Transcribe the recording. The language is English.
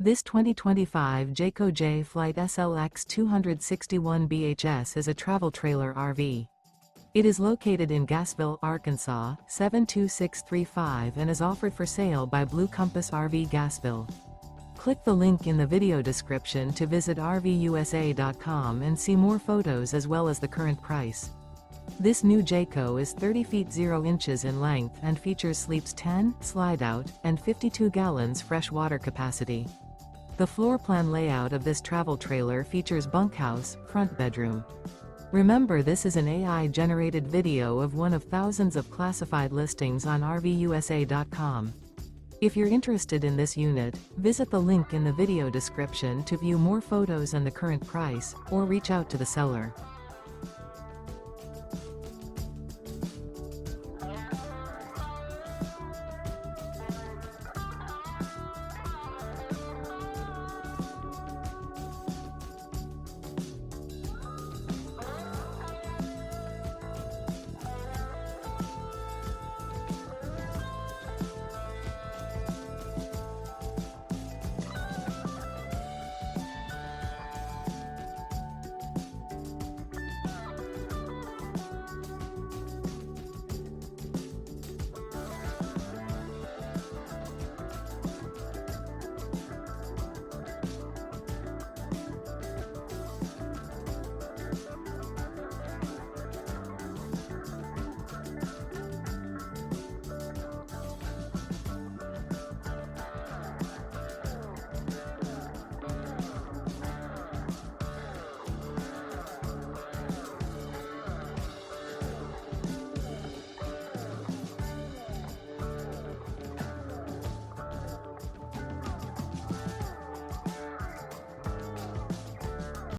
This 2025 Jayco Jay Flight SLX 261 BHS is a travel trailer RV. It is located in Gassville, Arkansas, 72635 and is offered for sale by Blue Compass RV Gassville. Click the link in the video description to visit RVUSA.com and see more photos as well as the current price. This new Jayco is 30 feet 0 inches in length and features sleeps 10, slide-out, and 52 gallons fresh water capacity. The floor plan layout of this travel trailer features bunkhouse, front bedroom. Remember, this is an AI-generated video of one of thousands of classified listings on RVUSA.com. If you're interested in this unit, visit the link in the video description to view more photos and the current price, or reach out to the seller.